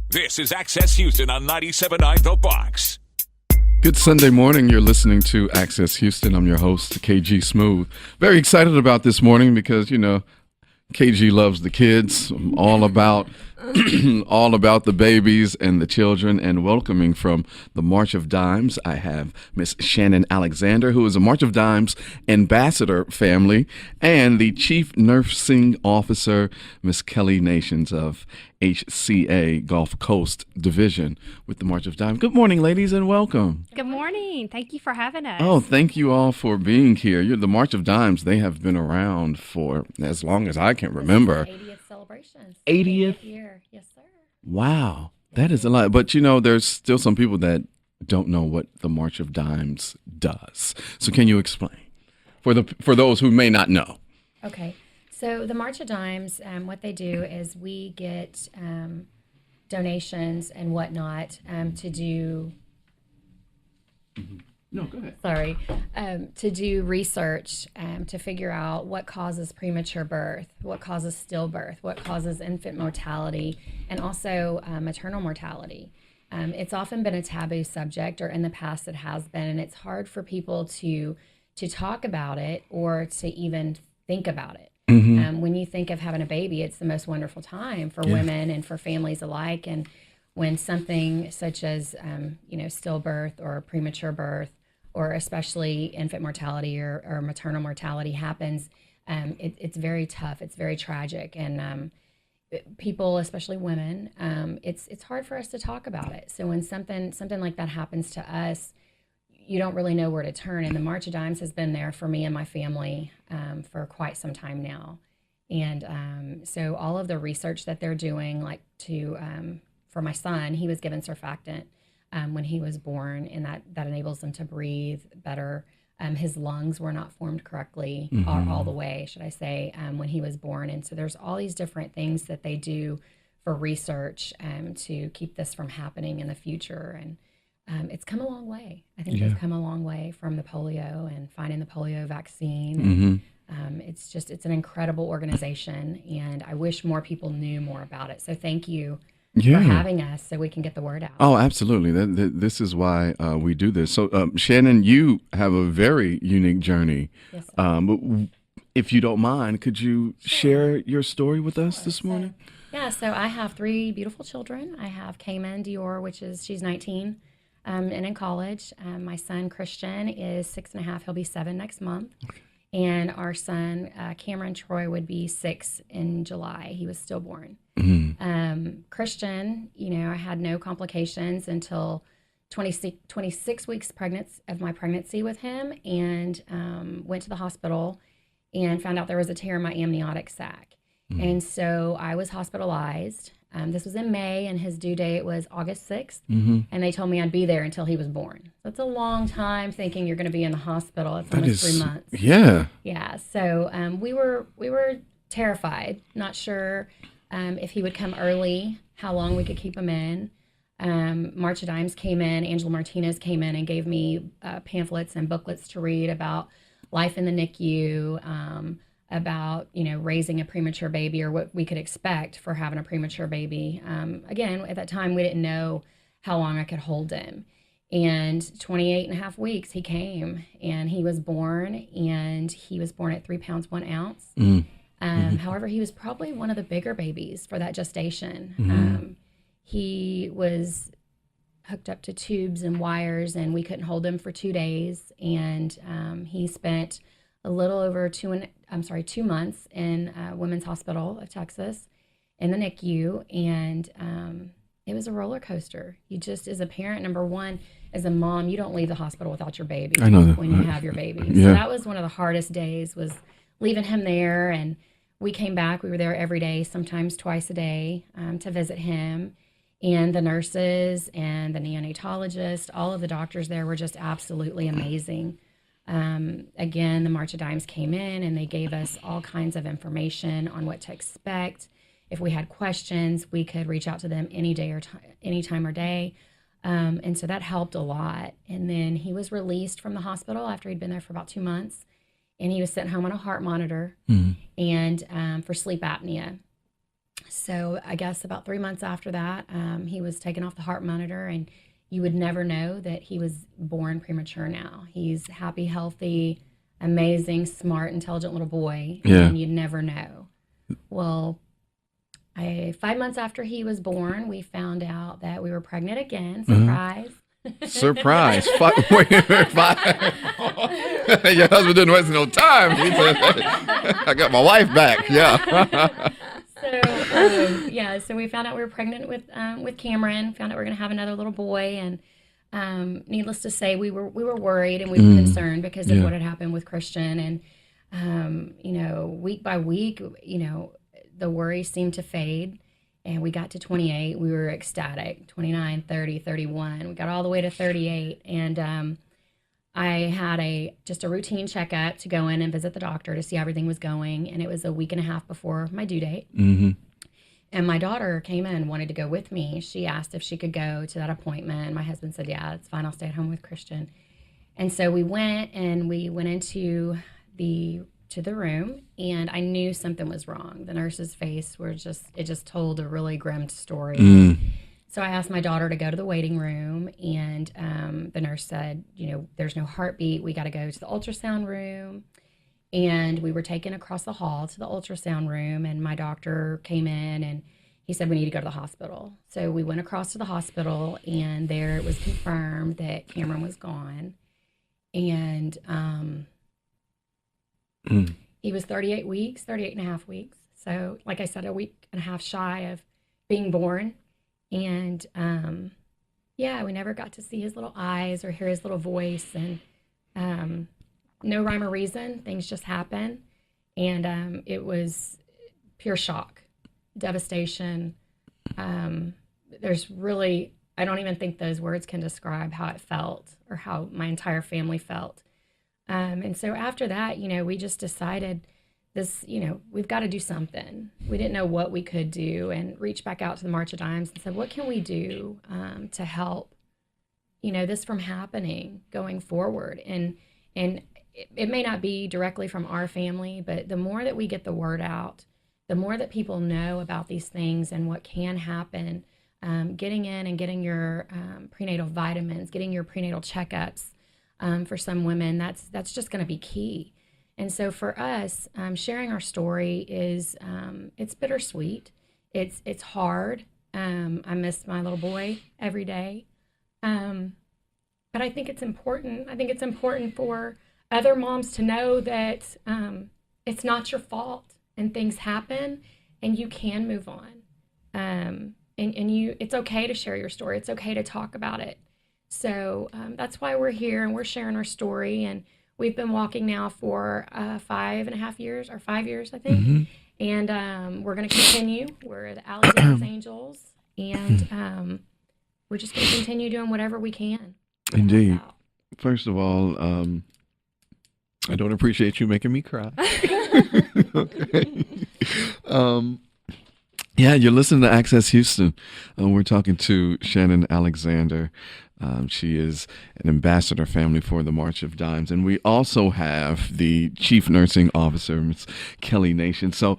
This is Access Houston on 97.9 The Box. Good Sunday morning. You're listening to Access Houston. I'm your host, KG Smooth. Very excited about this morning because, you know, KG loves the kids. I'm all about the babies and the children. And welcoming from the March of Dimes, I have Miss Shannon Alexander, who is a March of Dimes ambassador family, and the Chief Nursing Officer, Miss Kelli Nations of HCA Gulf Coast Division with the March of Dimes. Good morning, ladies, and welcome. Good morning. Thank you for having us. Oh, thank you all for being here. The March of Dimes, they have been around for as long as I can remember. 80th celebrations. 80th year. Yes, sir. Wow, that is a lot. But, you know, there's still some people that don't know what the March of Dimes does. So can you explain for those who may not know? Okay. So the March of Dimes, what they do is we get donations and whatnot to do. No, go ahead. Sorry, to do research to figure out what causes premature birth, what causes stillbirth, what causes infant mortality, and also maternal mortality. It's often been a taboo subject, or in the past it has been, and it's hard for people to talk about it or to even think about it. Mm-hmm. When you think of having a baby, it's the most wonderful time for women and for families alike. And when something such as, stillbirth or premature birth, or especially infant mortality or maternal mortality happens, it's very tough. It's very tragic. And people, especially women, it's hard for us to talk about it. So when something like that happens to us, you don't really know where to turn. And the March of Dimes has been there for me and my family for quite some time now. And so all of the research that they're doing, like for my son, he was given surfactant when he was born, and that enables him to breathe better. His lungs were not formed correctly, all the way, should I say, when he was born. And so there's all these different things that they do for research to keep this from happening in the future. And it's come a long way. I think it's come a long way from the polio and finding the polio vaccine. It's an incredible organization, and I wish more people knew more about it. So thank you for having us so we can get the word out. Oh, absolutely. This is why we do this. So, Shannon, you have a very unique journey. Yes, but if you don't mind, could you share your story with us this morning? So I have 3 beautiful children. I have Cayman Dior, she's 19. And in college. My son, Christian, is 6.5. He'll be 7 next month. Okay. And our son, Cameron Troy, would be 6 in July. He was stillborn. Mm-hmm. Christian, I had no complications until 26 weeks of my pregnancy with him, and went to the hospital and found out there was a tear in my amniotic sac. Mm-hmm. And so I was hospitalized. This was in May, and his due date was August 6th, and they told me I'd be there until he was born. That's a long time thinking you're going to be in the hospital. It's almost 3 months. Yeah. Yeah. So we were terrified, not sure if he would come early, how long we could keep him in. March of Dimes came in, Angela Martinez came in and gave me pamphlets and booklets to read about life in the NICU, about raising a premature baby, or what we could expect for having a premature baby. Again, at that time we didn't know how long I could hold him, and 28 and a half weeks he came, and he was born at 3 pounds 1 ounce. However, he was probably one of the bigger babies for that gestation. He was hooked up to tubes and wires, and we couldn't hold him for 2 days, and he spent a little over 2 months in Women's Hospital of Texas in the NICU, and it was a roller coaster. You just, as a parent, number one, as a mom, you don't leave the hospital without your baby. I know that. When you have your baby. Yeah. So that was one of the hardest days, was leaving him there, and we came back. We were there every day, sometimes twice a day, to visit him. And the nurses and the neonatologist, all of the doctors there were just absolutely amazing. Again, the March of Dimes came in, and they gave us all kinds of information on what to expect. If we had questions, we could reach out to them any time or day. And so that helped a lot. And then he was released from the hospital after he'd been there for about 2 months. And he was sent home on a heart monitor and for sleep apnea. So I guess about 3 months after that, he was taken off the heart monitor, and you would never know that he was born premature now. He's happy, healthy, amazing, smart, intelligent little boy, and you'd never know. Well, 5 months after he was born, we found out that we were pregnant again. Surprise. Surprise. Wait, your husband didn't waste no time. He said, I got my wife back. Yeah. So we found out we were pregnant with Cameron, found out we were going to have another little boy. And needless to say, we were worried and we were concerned because of what had happened with Christian. And, week by week, the worry seemed to fade, and we got to 28. We were ecstatic. 29, 30, 31. We got all the way to 38, and I had just a routine checkup to go in and visit the doctor to see how everything was going, and it was a week and a half before my due date. And my daughter came in and wanted to go with me. She asked if she could go to that appointment. My husband said, yeah, it's fine. I'll stay at home with Christian. And so we went into the room, and I knew something was wrong. The nurse's face just told a really grim story. So I asked my daughter to go to the waiting room, and the nurse said, there's no heartbeat. We got to go to the ultrasound room. And we were taken across the hall to the ultrasound room, and my doctor came in and he said, we need to go to the hospital. So we went across to the hospital, and there it was confirmed that Cameron was gone. And he was 38 and a half weeks. So, like I said, a week and a half shy of being born. And, we never got to see his little eyes or hear his little voice. And no rhyme or reason. Things just happen. And it was pure shock, devastation. There's really, I don't even think those words can describe how it felt or how my entire family felt. And so after that, we just decided this, we've got to do something. We didn't know what we could do, and reached back out to the March of Dimes and said, what can we do to help, this from happening going forward? And it may not be directly from our family, but the more that we get the word out, the more that people know about these things and what can happen, getting in and getting your prenatal vitamins, getting your prenatal checkups, for some women, that's just going to be key. And so for us, sharing our story is it's bittersweet. It's hard. I miss my little boy every day, but I think it's important. I think it's important for other moms to know that it's not your fault, and things happen, and you can move on. And it's okay to share your story. It's okay to talk about it. So that's why we're here, and we're sharing our story. And we've been walking now for 5.5 years, or 5 years, I think. And we're going to continue. We're the Alexander's Angels, and we're just going to continue doing whatever we can. Indeed. First of all, I don't appreciate you making me cry. Okay. You're listening to Access Houston. We're talking to Shannon Alexander. She is an ambassador family for the March of Dimes. And we also have the Chief Nursing Officer, Ms. Kelli Nation. So,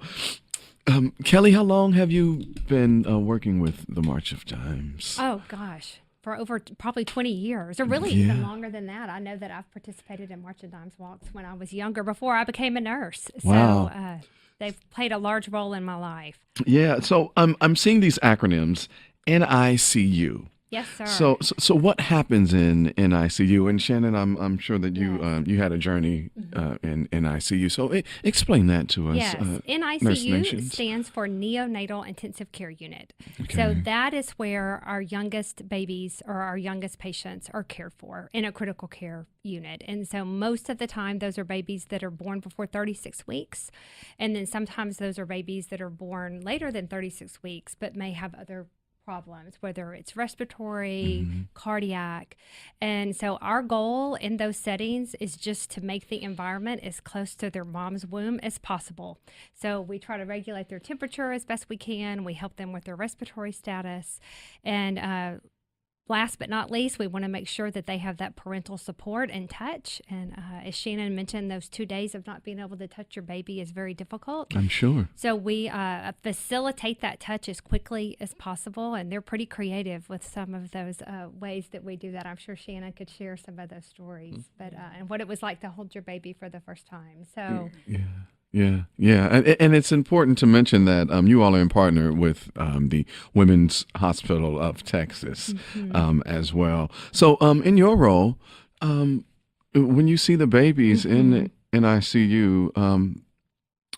Kelli, how long have you been working with the March of Dimes? Oh, gosh. For over probably 20 years, or really even longer than that. I know that I've participated in March of Dimes walks when I was younger, before I became a nurse. Wow. So they've played a large role in my life. Yeah. So I'm seeing these acronyms, NICU. Yes, sir. So what happens in NICU? And Shannon, I'm sure that you had a journey in NICU. So explain that to us. Yes, NICU stands for Neonatal Intensive Care Unit. Okay. So that is where our youngest babies or our youngest patients are cared for in a critical care unit. And so most of the time, those are babies that are born before 36 weeks. And then sometimes those are babies that are born later than 36 weeks, but may have other problems, whether it's respiratory, cardiac. And so our goal in those settings is just to make the environment as close to their mom's womb as possible. So we try to regulate their temperature as best we can. We help them with their respiratory status. And last but not least, we want to make sure that they have that parental support and touch. And as Shannon mentioned, those 2 days of not being able to touch your baby is very difficult. I'm sure. So we facilitate that touch as quickly as possible, and they're pretty creative with some of those ways that we do that. I'm sure Shannon could share some of those stories, but and what it was like to hold your baby for the first time. So Yeah. And it's important to mention that you all are in partner with the Women's Hospital of Texas as well. So in your role, when you see the babies in NICU,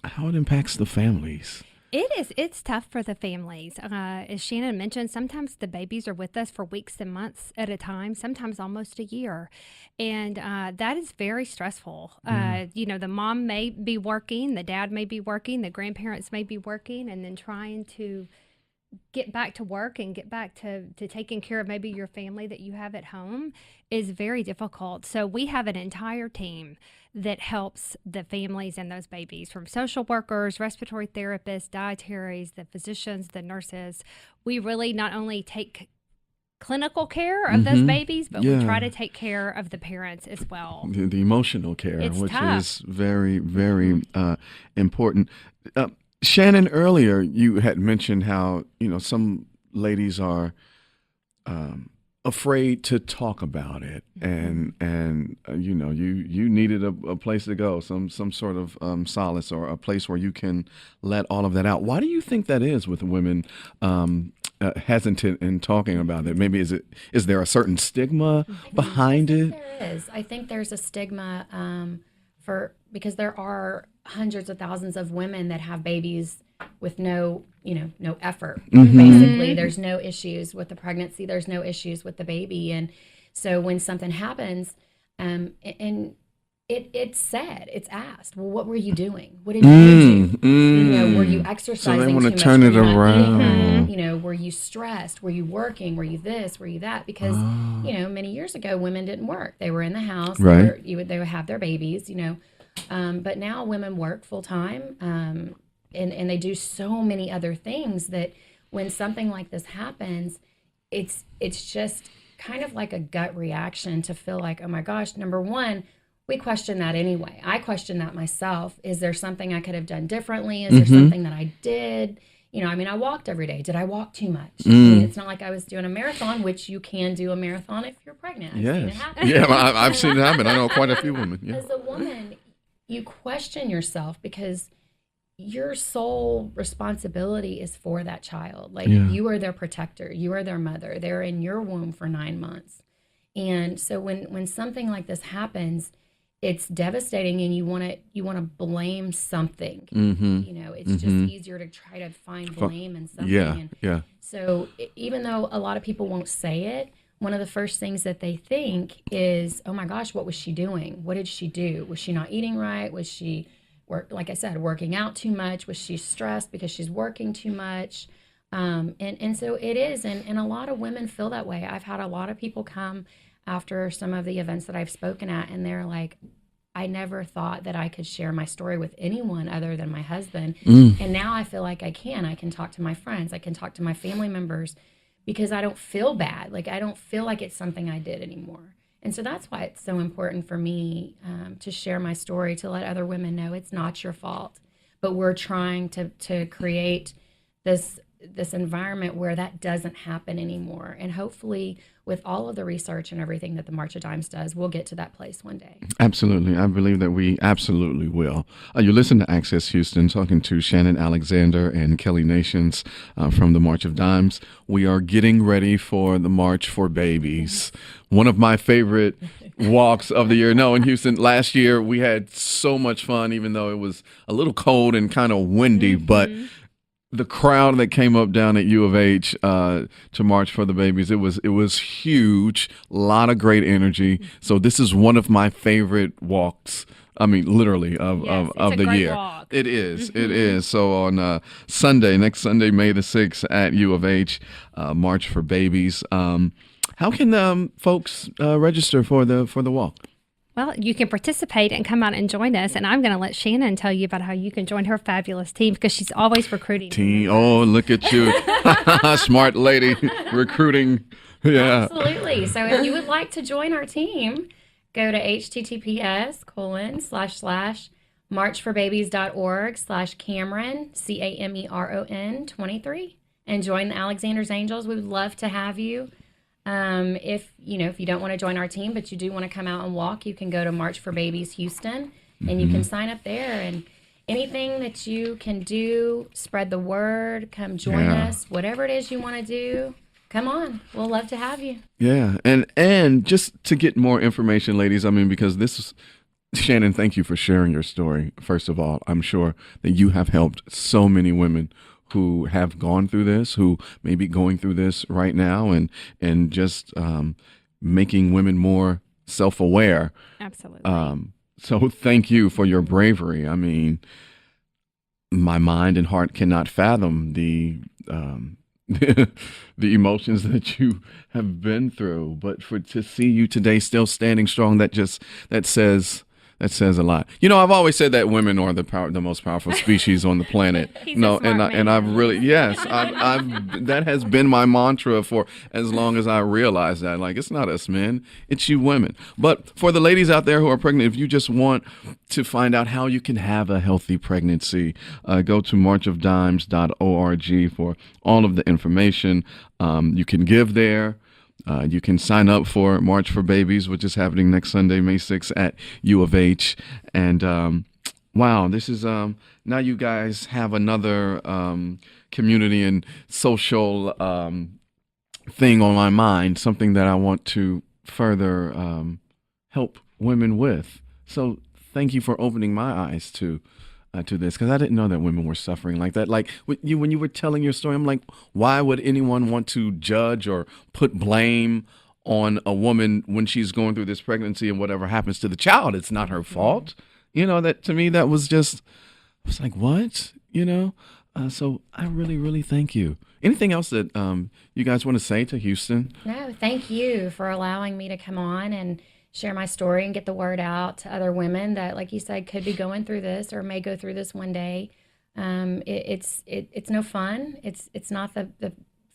how it impacts the families? It's tough for the families. As Shannon mentioned, sometimes the babies are with us for weeks and months at a time, sometimes almost a year. And that is very stressful. The mom may be working, the dad may be working, the grandparents may be working, and then trying to get back to work and get back to taking care of maybe your family that you have at home is very difficult. So we have an entire team that helps the families and those babies, from social workers, respiratory therapists, dietaries, the physicians, the nurses. We really not only take clinical care of those babies, but we try to take care of the parents as well. The emotional care, which tough. is very, very important. Shannon, earlier you had mentioned how, some ladies are afraid to talk about it, and you needed a place to go, some sort of solace, or a place where you can let all of that out. Why do you think that is with women hesitant in talking about it? Maybe is there a certain stigma behind it? There is. I think there's a stigma because there are hundreds of thousands of women that have babies with no effort. Basically, there's no issues with the pregnancy. There's no issues with the baby. And so when something happens, and it's said, it's asked, well, what were you doing? What did you do? Were you exercising? So they want too to much? turn it Were you not around. eating? Were you stressed? Were you working? Were you this? Were you that? Because, many years ago, women didn't work. They were in the house. Right. They would have their babies, but now women work full time. And they do so many other things that when something like this happens, it's just kind of like a gut reaction to feel like, oh my gosh, number one, we question that anyway. I question that myself. Is there something I could have done differently? Is there something that I did? I walked every day. Did I walk too much? It's not like I was doing a marathon, which you can do a marathon if you're pregnant. I've seen it happen. Yeah, I've seen it happen. I know quite a few women. Yeah. As a woman, you question yourself because your sole responsibility is for that child. You are their protector. You are their mother. They're in your womb for 9 months. And so when something like this happens, it's devastating, and you want to blame something. It's just easier to try to find blame in something. Yeah. So even though a lot of people won't say it, one of the first things that they think is, oh my gosh, what was she doing? What did she do? Was she not eating right? Was she, like I said, working out too much? Was she stressed because she's working too much? And so it is, and a lot of women feel that way. I've had a lot of people come after some of the events that I've spoken at, and they're like, I never thought that I could share my story with anyone other than my husband. And now I feel like I can talk to my friends. I can talk to my family members because I don't feel bad. I don't feel like it's something I did anymore. And so that's why it's so important for me to share my story, to let other women know it's not your fault. But we're trying to create this environment where that doesn't happen anymore. And hopefully with all of the research and everything that the March of Dimes does, we'll get to that place one day. Absolutely. I believe that we absolutely will. You listen to Access Houston, talking to Shannon Alexander and Kelli Nations from the March of Dimes. We are getting ready for the March for Babies. One of my favorite walks of the year. No, in Houston, last year we had so much fun, even though it was a little cold and kind of windy, but the crowd that came up down at U of H to march for the babies, it was huge. A lot of great energy. So this is one of my favorite walks. I mean, literally of the year. Walk. It is. It is. So on next Sunday, May the 6th at U of H, March for Babies. How can folks register for the walk? Well, you can participate and come out and join us. And I'm going to let Shannon tell you about how you can join her fabulous team, because she's always recruiting. Oh, look at you. Smart lady recruiting Yeah. Absolutely. So if you would like to join our team, go to https://marchforbabies.org/Cameron, Cameron 23, and join the Alexander's Angels. We would love to have you. If you don't want to join our team, but you do want to come out and walk, you can go to March for Babies Houston, and you can sign up there. And anything that you can do, spread the word, come join us, whatever it is you want to do. Come on. We'll love to have you. Yeah. And just to get more information, ladies, I mean, because this is, Shannon, thank you for sharing your story. First of all, I'm sure that you have helped so many women who have gone through this, who may be going through this right now, and just making women more self-aware. Absolutely. So thank you for your bravery. I mean, my mind and heart cannot fathom the the emotions that you have been through, but to see you today still standing strong, that says a lot. I've always said that women are the most powerful species on the planet. I've really, yes, I've that has been my mantra for as long as I realize that. Like, it's not us men, it's you women. But for the ladies out there who are pregnant, if you just want to find out how you can have a healthy pregnancy, go to marchofdimes.org for all of the information. You can give there. You can sign up for March for Babies, which is happening next Sunday, May 6th at U of H. And wow, this is now you guys have another community and social thing on my mind, something that I want to further help women with. So thank you for opening my eyes to this, because I didn't know that women were suffering like that. Like when you were telling your story, I'm like, why would anyone want to judge or put blame on a woman when she's going through this pregnancy and whatever happens to the child? It's not her fault. That to me, that was just, I was like, what? So I really, really thank you. Anything else that you guys want to say to Houston? No, thank you for allowing me to come on and share my story and get the word out to other women that, like you said, could be going through this or may go through this one day. It's no fun. It's not the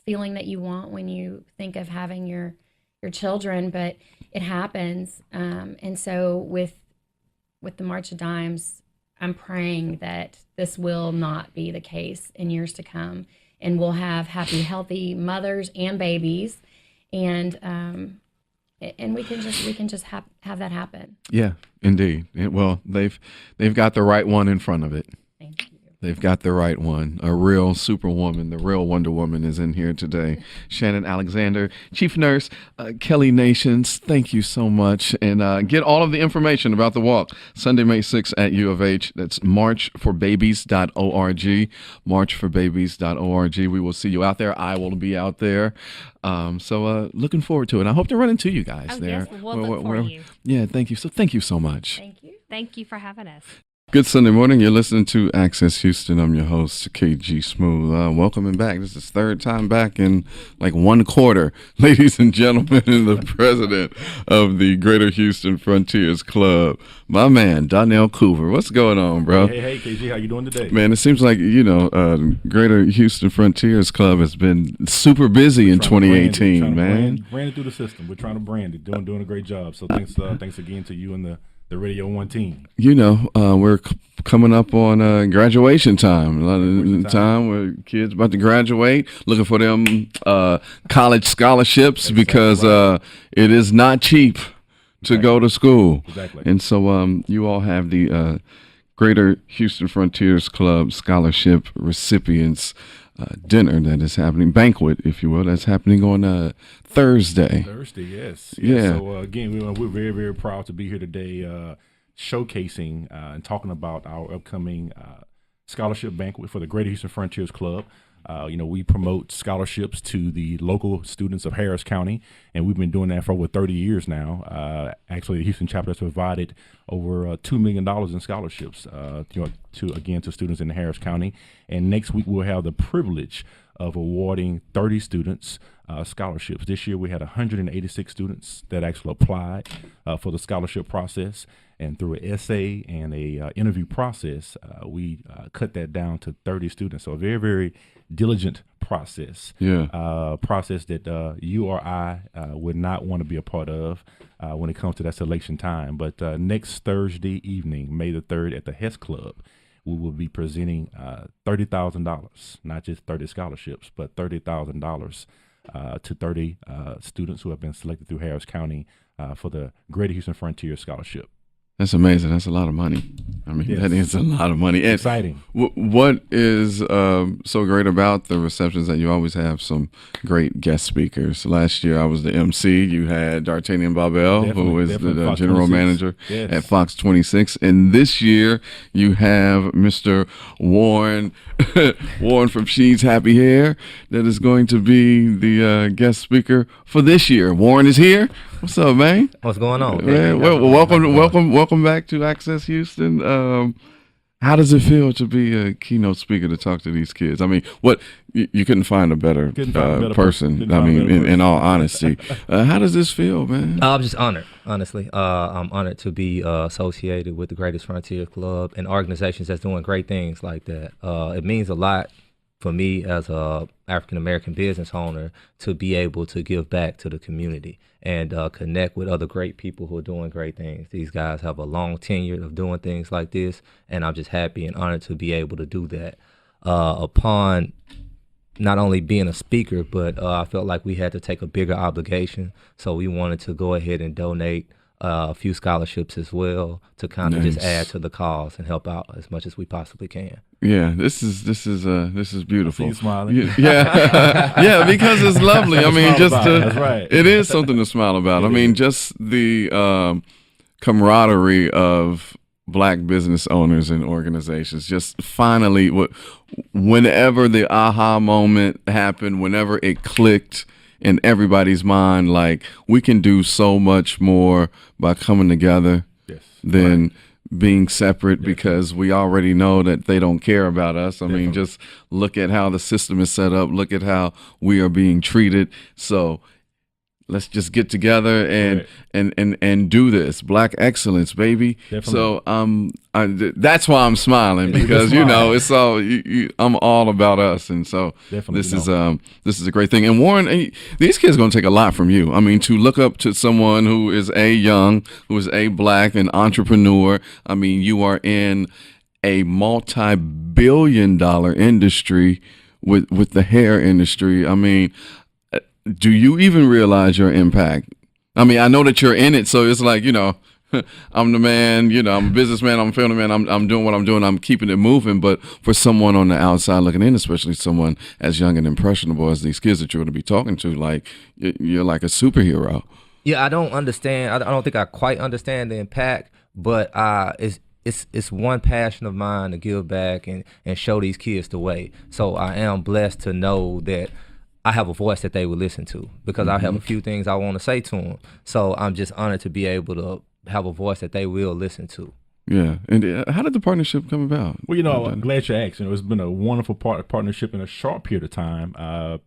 feeling that you want when you think of having your children, but it happens. And so with the March of Dimes, I'm praying that this will not be the case in years to come, and we'll have happy, healthy mothers and babies, and we can just have that happen. Yeah, indeed. Well, they've got the right one in front of it. Thank you. They've got the right one. A real superwoman, the real Wonder Woman is in here today. Shannon Alexander, Chief Nurse, Kelli Nations, thank you so much. And get all of the information about the walk, Sunday, May 6th at U of H. That's marchforbabies.org, marchforbabies.org. We will see you out there. I will be out there. So looking forward to it. I hope to run into you guys there. Yes, we'll look for you. Yeah, thank you. So thank you so much. Thank you. Thank you for having us. Good Sunday morning. You're listening to Access Houston. I'm your host, KG Smooth. Welcome back. This is third time back in like one quarter. Ladies and gentlemen, and the president of the Greater Houston Frontiers Club, my man, Donnell Cooper. What's going on, bro? Hey, KG, how you doing today? Man, it seems like, Greater Houston Frontiers Club has been super busy in 2018, man. Brand it through the system. We're trying to brand it, doing a great job. So thanks again to you and the Radio 1 team. We're coming up on graduation time. A lot of time where kids about to graduate, looking for them college scholarships, because it is not cheap to go to school. Exactly. And so you all have the Greater Houston Frontiers Club Scholarship Recipients dinner that is happening, banquet, if you will, that's happening on Thursday. Yes. Yeah. So again, we're very, very proud to be here today, showcasing and talking about our upcoming scholarship banquet for the Greater Houston Frontiers Club. We promote scholarships to the local students of Harris County, and we've been doing that for over 30 years now. Actually, the Houston chapter has provided over $2 million in scholarships to students in Harris County. And next week we'll have the privilege of awarding 30 students scholarships. This year we had 186 students that actually applied for the scholarship process, and through an essay and a interview process, we cut that down to 30 students. So a very, very diligent process. Yeah. Process that you or I would not want to be a part of when it comes to that selection time. But next Thursday evening, May the 3rd, at the Hess Club, we will be presenting $30,000, not just 30 scholarships, but $30,000 to 30 students who have been selected through Harris County for the Greater Houston Frontier Scholarship. That's amazing. That's a lot of money. I mean, Yes. that is a lot of money. And Exciting. what is so great about the receptions that you always have some great guest speakers. Last year I was the MC. You had D'Artagnan Babel, who is the Fox general 26. manager Yes. at Fox 26. And this year you have Mr. Warren, Warren from She's Happy Hair, that is going to be the guest speaker for this year. Warren is here. What's up, man? What's going on? Man, welcome back to Access Houston. How does it feel to be a keynote speaker to talk to these kids? I mean, what you couldn't find a better, person. I mean, in all honesty, how does this feel, man? I'm just honored, honestly. I'm honored to be associated with the Greatest Frontier Club and organizations that's doing great things like that. It means a lot for me as a African American business owner to be able to give back to the community and connect with other great people who are doing great things. These guys have a long tenure of doing things like this, and I'm just happy and honored to be able to do that. Upon not only being a speaker, but I felt like we had to take a bigger obligation, so we wanted to go ahead and donate a few scholarships as well to kind of just add to the cause and help out as much as we possibly can. Yeah, this is beautiful. I see you smiling. Yeah, yeah, because it's lovely. I mean, just That's right. it is something to smile about. I mean, just the camaraderie of Black business owners and organizations. Just finally, whenever the aha moment happened, whenever it clicked in everybody's mind, like, we can do so much more by coming together than being separate, because we already know that they don't care about us. I mean, just look at how the system is set up. Look at how we are being treated. So let's just get together and do this. Black excellence, baby. Definitely. So that's why I'm smiling, because you know, it's all I'm all about us, and so this is a great thing. And Warren, these kids are going to take a lot from you. I mean, to look up to someone who is young, who is Black, an entrepreneur. I mean, you are in a multi-billion-dollar industry with the hair industry. I mean, do you even realize your impact? I mean, I know that you're in it, so it's like, you know, I'm the man, you know, I'm a businessman, I'm a family man, I'm doing what I'm doing, I'm keeping it moving. But for someone on the outside looking in, especially someone as young and impressionable as these kids that you're going to be talking to, like, you're like a superhero. Yeah, I don't understand. I don't think I quite understand the impact, but it's one passion of mine to give back and show these kids the way. So I am blessed to know that I have a voice that they will listen to, because I have a few things I want to say to them. So I'm just honored to be able to have a voice that they will listen to. Yeah. And how did the partnership come about? Well, you know, I'm glad you asked. You know, it's been a wonderful partnership in a short period of time.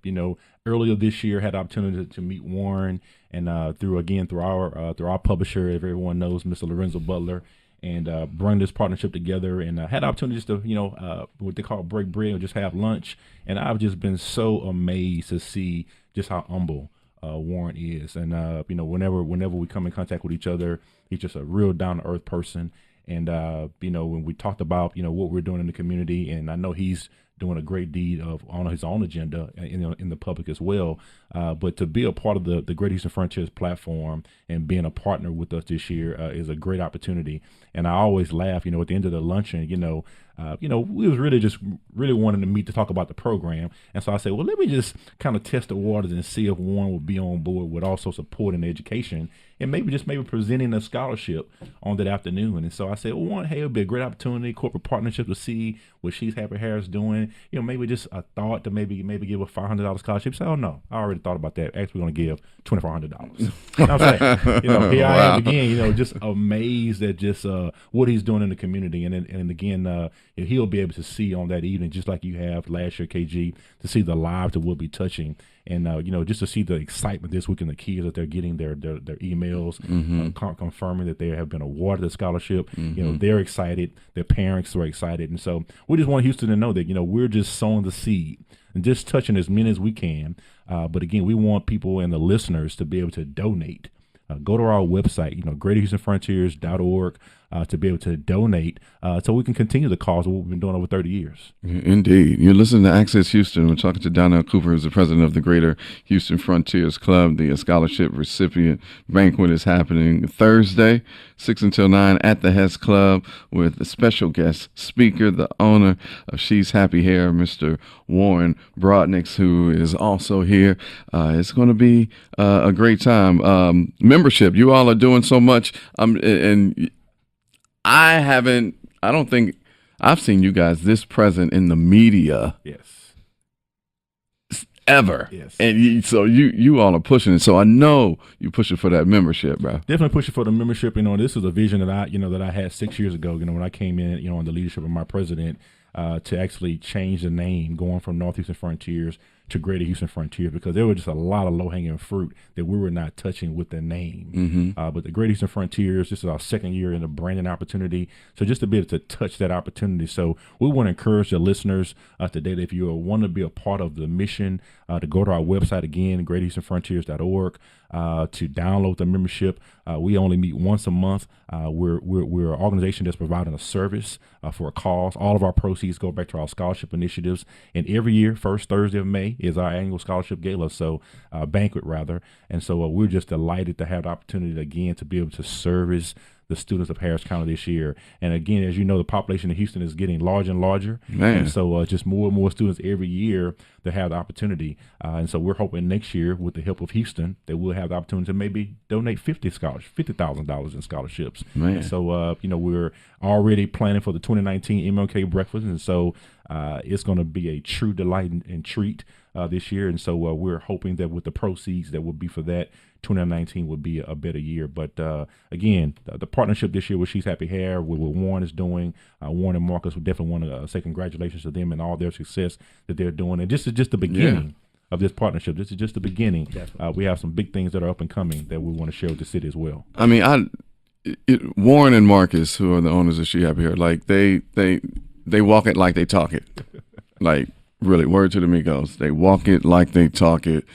You know, earlier this year, had the opportunity to meet Warren, and through our publisher, everyone knows, Mr. Lorenzo Butler, and bring this partnership together, and had opportunities to, you know, what they call break bread or just have lunch. And I've just been so amazed to see just how humble Warren is. And, you know, whenever we come in contact with each other, he's just a real down-to-earth person. And, you know, when we talked about, you know, what we're doing in the community, and I know he's doing a great deed on his own agenda in the public as well. But to be a part of the Great Houston Frontiers platform and being a partner with us this year is a great opportunity. And I always laugh, you know, at the end of the luncheon, you know, we was really wanting to meet to talk about the program. And so I said, well, let me just kind of test the waters and see if Warren would be on board with also supporting education and maybe presenting a scholarship on that afternoon. And so I said, well, Warren, hey, it'll be a great opportunity, corporate partnership, to see what She's Happy Hair is doing. You know, maybe just a thought to maybe give a $500 scholarship. He said, oh, no, I already thought about that. Actually, we're going to give $2,400. You know what I'm saying? You know, here I am again, you know, just amazed at just what he's doing in the community. And again, and he'll be able to see on that evening, just like you have last year, KG, to see the lives that we'll be touching. And, just to see the excitement this week in the kids that they're getting their emails confirming that they have been awarded the scholarship. They're excited. Their parents are excited. And so we just want Houston to know that, we're just sowing the seed and just touching as many as we can. But again, we want people and the listeners to be able to donate. Go to our website, greaterhoustonfrontiers.org, to be able to donate so we can continue the cause of what we've been doing over 30 years. Indeed. You're listening to Access Houston. We're talking to Donnell Cooper, who's the president of the Greater Houston Frontiers Club. The scholarship recipient banquet is happening Thursday, 6 until 9 at the Hess Club with a special guest speaker, the owner of She's Happy Hair, Mr. Warren Broadnax, who is also here. It's going to be a great time. Membership, you all are doing so much. And I don't think I've seen you guys this present in the media. Yes. Ever. Yes. And so you all are pushing it. So I know you pushing for that membership, bro. Definitely pushing for the membership. This is a vision that I had 6 years ago, when I came in, on the leadership of my president, to actually change the name, going from Northeastern Frontiers to Greater Houston Frontier, because there was just a lot of low-hanging fruit that we were not touching with the name. But the Greater Houston Frontiers, this is our second year in the branding opportunity. So just to be able to touch that opportunity. So we want to encourage the listeners today that if you want to be a part of the mission, to go to our website again, greaterhoustonfrontiers.org, to download the membership. We only meet once a month. We're an organization that's providing a service for a cause. All of our proceeds go back to our scholarship initiatives. And every year, first Thursday of May is our annual scholarship gala, banquet rather. And so we're just delighted to have the opportunity again to be able to service the students of Harris County this year. And again, as you know, the population of Houston is getting larger and larger. Man. And so just more and more students every year that have the opportunity. And so we're hoping next year, with the help of Houston, that we'll have the opportunity to maybe donate $50,000 in scholarships. Man. And so, we're already planning for the 2019 MLK breakfast. And so it's going to be a true delight and treat this year. And so we're hoping that with the proceeds that will be for that, 2019 will be a better year. But again, the partnership this year with She's Happy Hair, with what Warren is doing, Warren and Marcus, we definitely want to say congratulations to them and all their success that they're doing. And this is just the beginning of this partnership. This is just the beginning. We have some big things that are up and coming that we want to share with the city as well. I mean, Warren and Marcus, who are the owners of She Happy Hair, like they walk it like they talk it. Like, really, word to the Migos. They walk it like they talk it.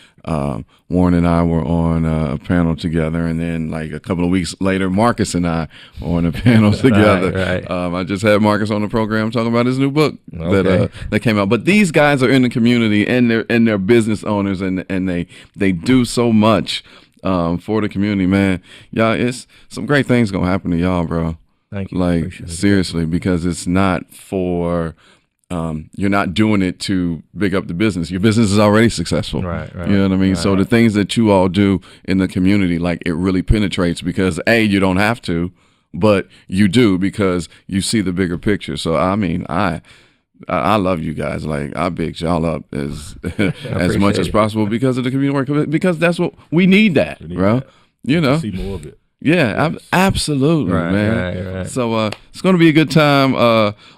Warren and I were on a panel together, and then like a couple of weeks later, Marcus and I were on a panel together. Right. I just had Marcus on the program talking about his new book that came out. But these guys are in the community, and they're business owners, and they do so much for the community, man. Y'all, it's some great things gonna happen to y'all, bro. Thank you. Like, seriously, because it's not for you're not doing it to big up the business. Your business is already successful. Right. You know what I mean? So the things that you all do in the community, like, it really penetrates because you don't have to, but you do because you see the bigger picture. So I mean, I love you guys. Like, I big y'all up as much as possible because of the community work, because that's what we need, bro. See more of it. Yeah, absolutely, man. Right. So it's going to be a good time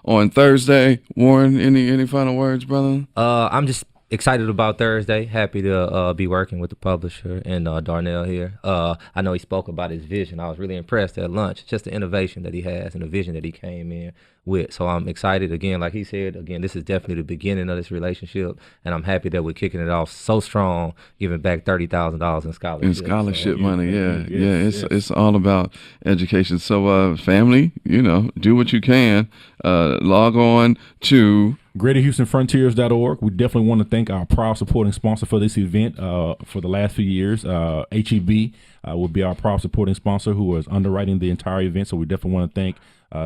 on Thursday. Warren, any final words, brother? I'm just excited about Thursday. Happy to be working with the publisher and Donnell here. I know he spoke about his vision. I was really impressed at lunch, just the innovation that he has and the vision that he came in with. So I'm excited. Again, like he said, this is definitely the beginning of this relationship, and I'm happy that we're kicking it off so strong, giving back $30,000 in scholarship. In scholarship money, it's all about education. So family, do what you can. Log on to GreaterHoustonFrontiers.org. We definitely want to thank our proud supporting sponsor for this event for the last few years. HEB will be our proud supporting sponsor, who is underwriting the entire event. So we definitely want to thank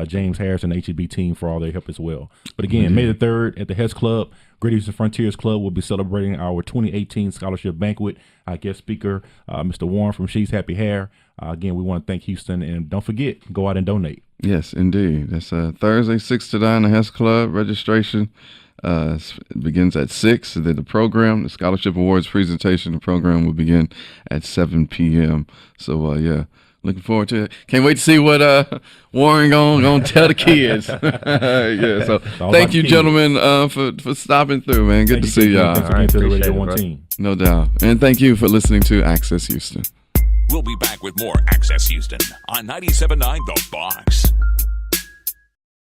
James Harris and the HEB team for all their help as well. But again, May the 3rd at the Hess Club, Greater Houston Frontiers Club will be celebrating our 2018 Scholarship Banquet. Our guest speaker, Mr. Warren from She's Happy Hair. Again, we want to thank Houston, and don't forget, go out and donate. Yes, indeed. That's Thursday, 6 to 9, the Hess Club. Registration begins at 6. And then the Scholarship Awards presentation, the program will begin at 7 p.m. So, Looking forward to it. Can't wait to see what Warren gonna tell the kids. Yeah. So thank you, gentlemen, for stopping through, man. Good to see y'all. Thanks again to the Radio 1 team. No doubt. And thank you for listening to Access Houston. We'll be back with more Access Houston on 97.9 The Box.